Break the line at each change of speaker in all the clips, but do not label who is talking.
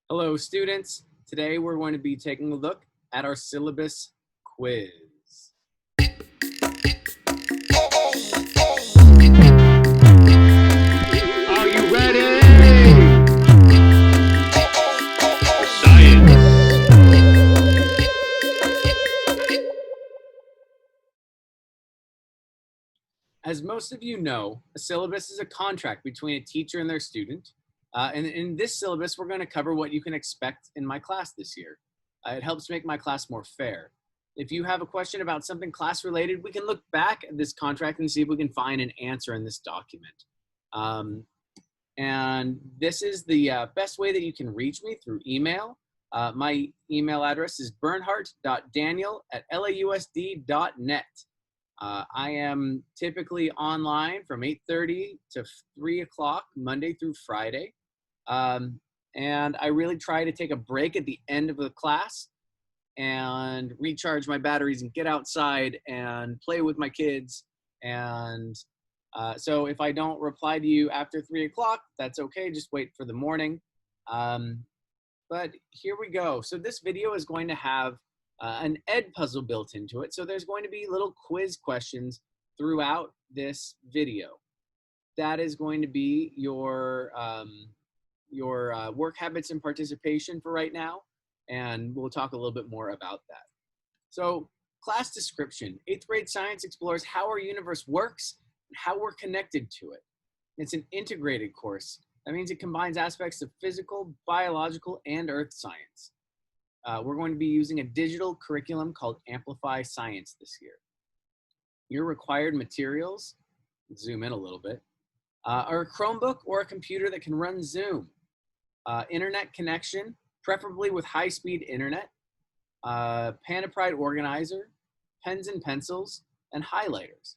Hello, students. Today we're going to be taking a look at our syllabus quiz.
Are you ready? For science.
As most of you know, a syllabus is a contract between a teacher and their student. And in this syllabus, we're going to cover what you can expect in my class this year. It helps make my class more fair. If you have a question about something class related, we can look back at this contract and see if we can find an answer in this document. And this is the best way that you can reach me, through email. My email address is bernhardt.daniel@lausd.net. I am typically online from 8:30 to 3 o'clock, Monday through Friday. And I really try to take a break at the end of the class and recharge my batteries and get outside and play with my kids. And so if I don't reply to you after 3 o'clock, that's okay. Just wait for the morning. But here we go. So this video is going to have an ed puzzle built into it. So there's going to be little quiz questions throughout this video. That is going to be your work habits and participation for right now. And we'll talk a little bit more about that. So class description. 8th grade science explores how our universe works and how we're connected to it. It's an integrated course. That means it combines aspects of physical, biological, and earth science. We're going to be using a digital curriculum called Amplify Science this year. Your required materials, zoom in a little bit, are a Chromebook or a computer that can run Zoom. Internet connection, preferably with high-speed internet, Panapride organizer, pens and pencils, and highlighters.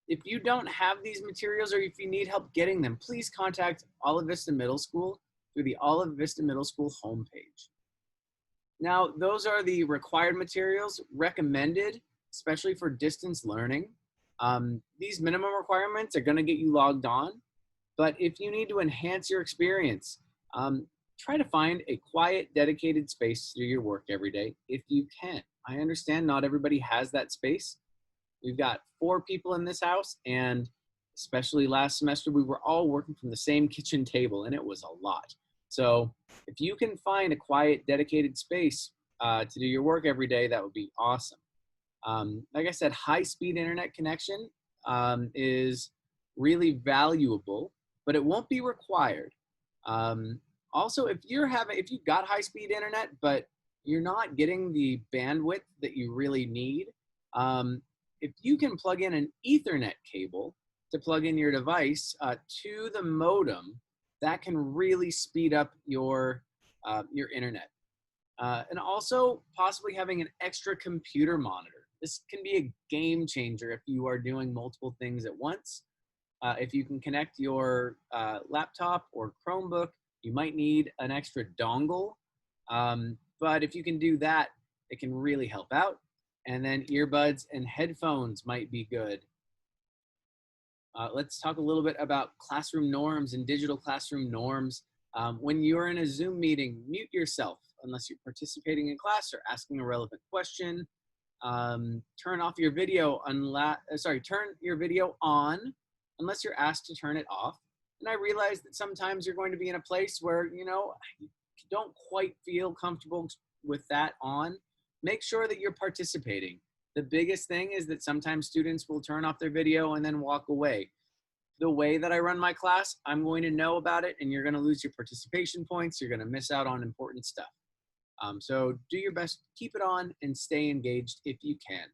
If you don't have these materials or if you need help getting them, please contact Olive Vista Middle School through the Olive Vista Middle School homepage. Now, those are the required materials recommended, especially for distance learning. These minimum requirements are going to get you logged on, but if you need to enhance your experience, try to find a quiet, dedicated space to do your work every day if you can. I understand not everybody has that space. We've got 4 people in this house, and especially last semester, we were all working from the same kitchen table, and it was a lot. So if you can find a quiet, dedicated space to do your work every day, that would be awesome. Like I said, high-speed internet connection is really valuable, but it won't be required. Also, if you've got high-speed internet, but you're not getting the bandwidth that you really need, if you can plug in an Ethernet cable to plug in your device to the modem, that can really speed up your internet. And also possibly having an extra computer monitor. This can be a game changer if you are doing multiple things at once. If you can connect your laptop or Chromebook, you might need an extra dongle. But if you can do that, it can really help out. And then earbuds and headphones might be good. Let's talk a little bit about classroom norms and digital classroom norms. When you're in a Zoom meeting, mute yourself unless you're participating in class or asking a relevant question. Turn off your video turn your video on unless you're asked to turn it off. And I realize that sometimes you're going to be in a place where, you don't quite feel comfortable with that on. Make sure that you're participating. The biggest thing is that sometimes students will turn off their video and then walk away. The way that I run my class, I'm going to know about it, and you're going to lose your participation points. You're going to miss out on important stuff. So do your best, keep it on, and stay engaged if you can.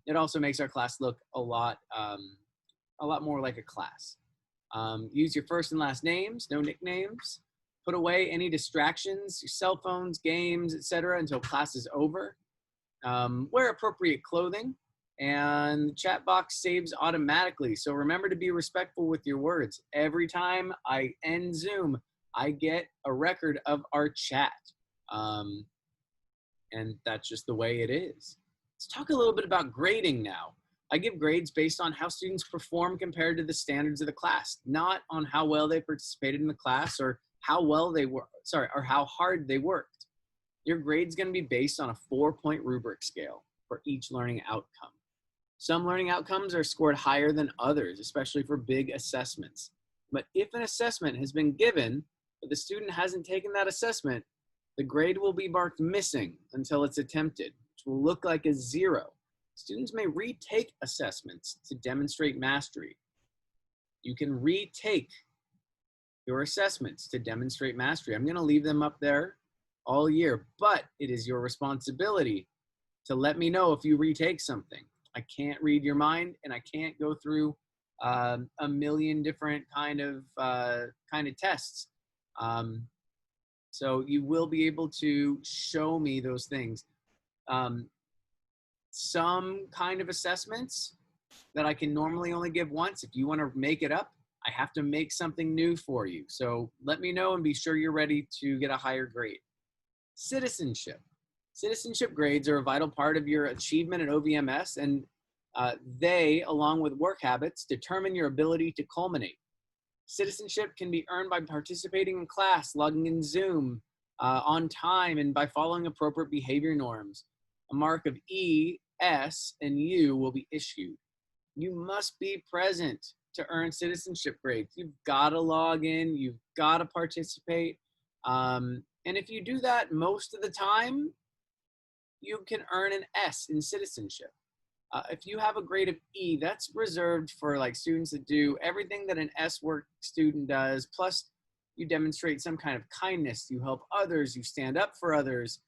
It also makes our class look a lot more like a class. Use your first and last names, no nicknames. Put away any distractions, your cell phones, games, etc., until class is over. Wear appropriate clothing, and the chat box saves automatically. So remember to be respectful with your words. Every time I end Zoom, I get a record of our chat. And that's just the way it is. Let's talk a little bit about grading now. I give grades based on how students perform compared to the standards of the class, not on how well they participated in the class or how well they were, sorry, or how hard they worked. Your grade's going to be based on a 4-point rubric scale for each learning outcome. Some learning outcomes are scored higher than others, especially for big assessments. But if an assessment has been given, but the student hasn't taken that assessment, the grade will be marked missing until it's attempted, which will look like a 0. Students may retake assessments to demonstrate mastery. You can retake your assessments to demonstrate mastery. I'm going to leave them up there all year, but it is your responsibility to let me know if you retake something. I can't read your mind, and I can't go through a million different kind of tests. So you will be able to show me those things. Some kind of assessments that I can normally only give once, if you want to make it up, I have to make something new for you. So let me know and be sure you're ready to get a higher grade. Citizenship. Citizenship grades are a vital part of your achievement at OVMS, and they, along with work habits, determine your ability to culminate. Citizenship can be earned by participating in class, logging in Zoom on time, and by following appropriate behavior norms. A mark of E, S, and U will be issued. You must be present to earn citizenship grades. You've got to log in, you've got to participate. And if you do that most of the time, you can earn an S in citizenship. If you have a grade of E, that's reserved for like students that do everything that an S work student does, plus you demonstrate some kind of kindness, you help others, you stand up for others,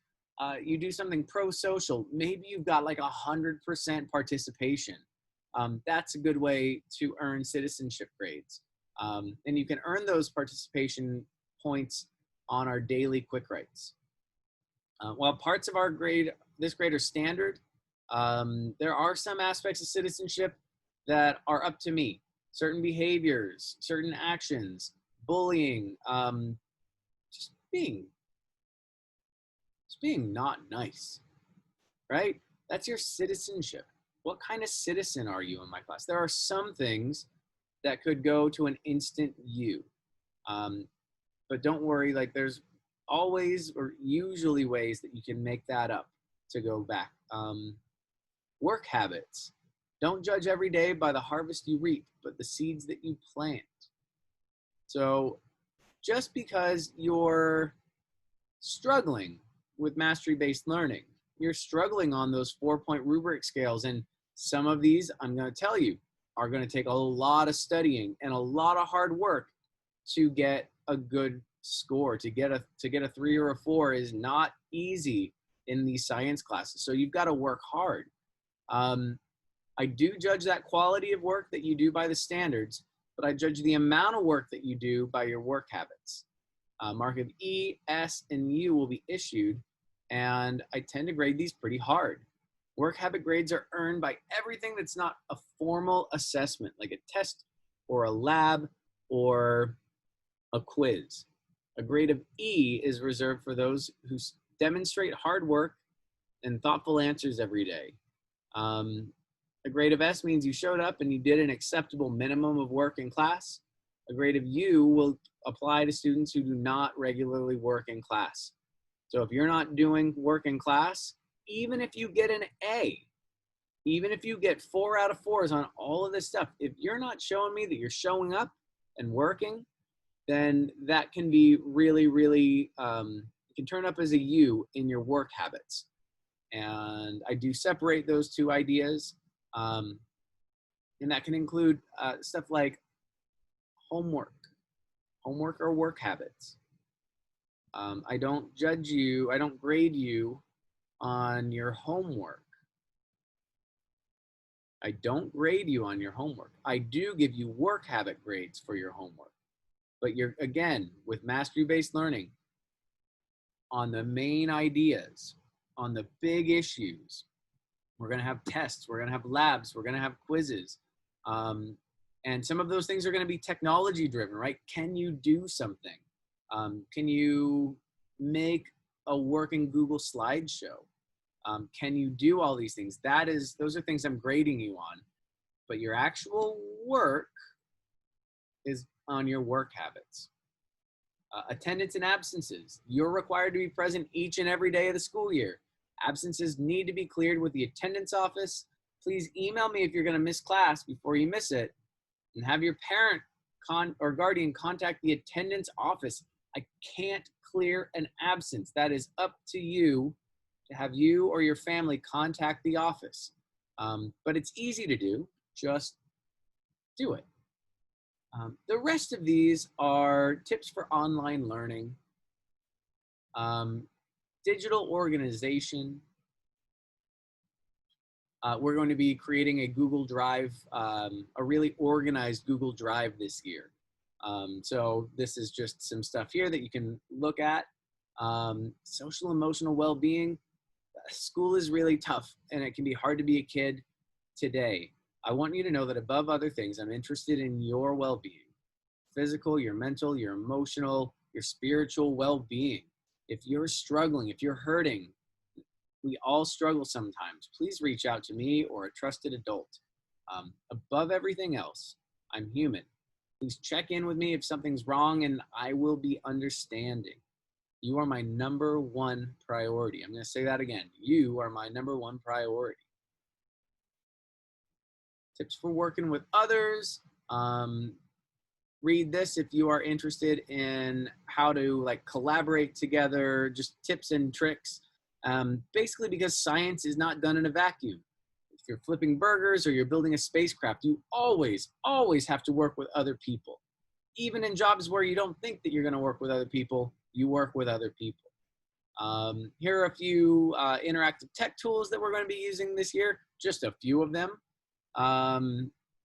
you do something pro-social. Maybe you've got like 100% participation. That's a good way to earn citizenship grades. And you can earn those participation points on our daily quick writes. While parts of our this grade are standard, there are some aspects of citizenship that are up to me. Certain behaviors, certain actions, bullying, just being not nice, right? That's your citizenship. What kind of citizen are you in my class? There are some things that could go to an instant U. But don't worry, like there's always or usually ways that you can make that up to go back. Work habits. Don't judge every day by the harvest you reap, but the seeds that you plant. So just because you're struggling with mastery-based learning, you're struggling on those 4-point rubric scales, and some of these, I'm going to tell you, are going to take a lot of studying and a lot of hard work to get a good score. To get a 3 or a 4 is not easy in these science classes. So you've got to work hard. I do judge that quality of work that you do by the standards, but I judge the amount of work that you do by your work habits. Mark of E, S, and U will be issued, and I tend to grade these pretty hard. Work habit grades are earned by everything that's not a formal assessment, like a test or a lab or a quiz. A grade of E is reserved for those who demonstrate hard work and thoughtful answers every day. A grade of S means you showed up and you did an acceptable minimum of work in class. A grade of U will apply to students who do not regularly work in class. So if you're not doing work in class, even if you get an A, even if you get 4 out of 4s on all of this stuff, if you're not showing me that you're showing up and working, then that can be really, really, it can turn up as a U in your work habits. And I do separate those two ideas. And that can include stuff like homework or work habits. I don't judge you, I don't grade you on your homework. I don't grade you on your homework. I do give you work habit grades for your homework. But you're, again, with mastery-based learning, on the main ideas, on the big issues, we're going to have tests, we're going to have labs, we're going to have quizzes. And some of those things are going to be technology driven, right? Can you do something? Can you make a working Google slideshow? Can you do all these things? Those are things I'm grading you on. But your actual work is on your work habits. Attendance and absences. You're required to be present each and every day of the school year. Absences need to be cleared with the attendance office. Please email me if you're going to miss class before you miss it, and have your parent or guardian contact the attendance office. I can't clear an absence. That is up to you to have you or your family contact the office. But it's easy to do. Just do it. The rest of these are tips for online learning, digital organization. We're going to be creating a Google Drive, a really organized Google Drive this year. So this is just some stuff here that you can look at. Social emotional well-being. School is really tough, and it can be hard to be a kid today. I want you to know that above other things, I'm interested in your well-being. Physical, your mental, your emotional, your spiritual well-being. If you're struggling, if you're hurting, we all struggle sometimes. Please reach out to me or a trusted adult. Above everything else, I'm human. Please check in with me if something's wrong, and I will be understanding. You are my number one priority. I'm going to say that again. You are my number one priority. Tips for working with others. Read this if you are interested in how to collaborate together, just tips and tricks. Basically because science is not done in a vacuum. If you're flipping burgers or you're building a spacecraft, you always have to work with other people. Even in jobs where you don't think that you're going to work with other people, you work with other people. Here are a few interactive tech tools that we're going to be using this year, just a few of them.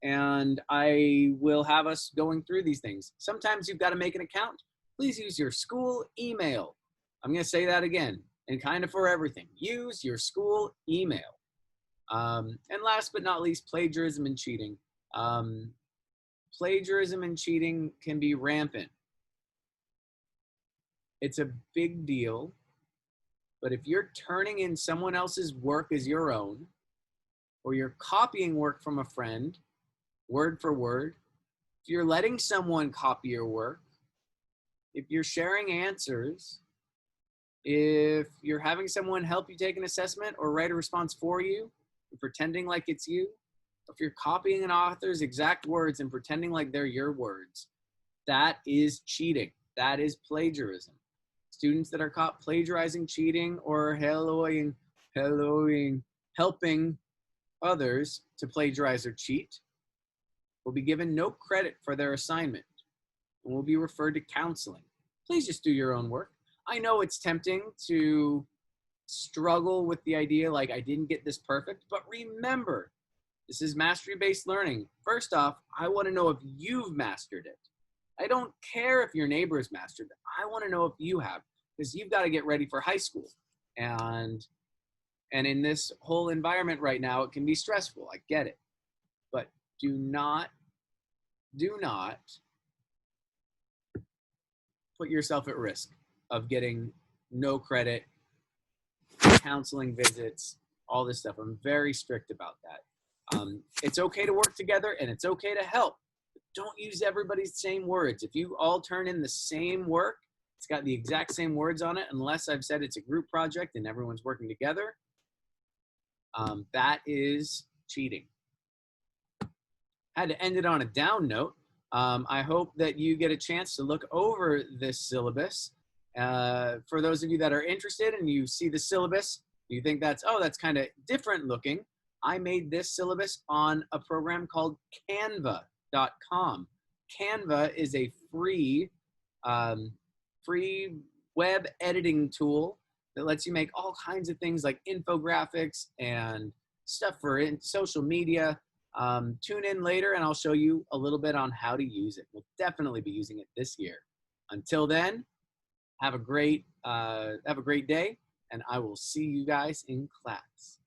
And I will have us going through these things. Sometimes you've got to make an account. Please use your school email. I'm going to say that again, and kind of for everything. Use your school email. And last but not least, plagiarism and cheating. Plagiarism and cheating can be rampant. It's a big deal, but if you're turning in someone else's work as your own, or you're copying work from a friend, word for word, if you're letting someone copy your work, if you're sharing answers, if you're having someone help you take an assessment or write a response for you, and pretending like it's you, if you're copying an author's exact words and pretending like they're your words, that is cheating. That is plagiarism. Students that are caught plagiarizing, cheating, or helping others to plagiarize or cheat will be given no credit for their assignment and will be referred to counseling. Please just do your own work. I know it's tempting to struggle with the idea like I didn't get this perfect, but remember, this is mastery-based learning. First off, I want to know if you've mastered it. I don't care if your neighbor has mastered it. I want to know if you have, because you've got to get ready for high school. And in this whole environment right now, it can be stressful. I get it. But do not put yourself at risk of getting no credit, counseling visits, all this stuff. I'm very strict about that. It's okay to work together and it's okay to help. Don't use everybody's same words. If you all turn in the same work, it's got the exact same words on it, unless I've said it's a group project and everyone's working together. That is cheating. Had to end it on a down note. I hope that you get a chance to look over this syllabus. For those of you that are interested and you see the syllabus, you think that's kind of different looking. I made this syllabus on a program called Canva.com. Canva is a free web editing tool that lets you make all kinds of things like infographics and stuff for social media. Tune in later and I'll show you a little bit on how to use it. We'll definitely be using it this year. Until then, have a great day, and I will see you guys in class.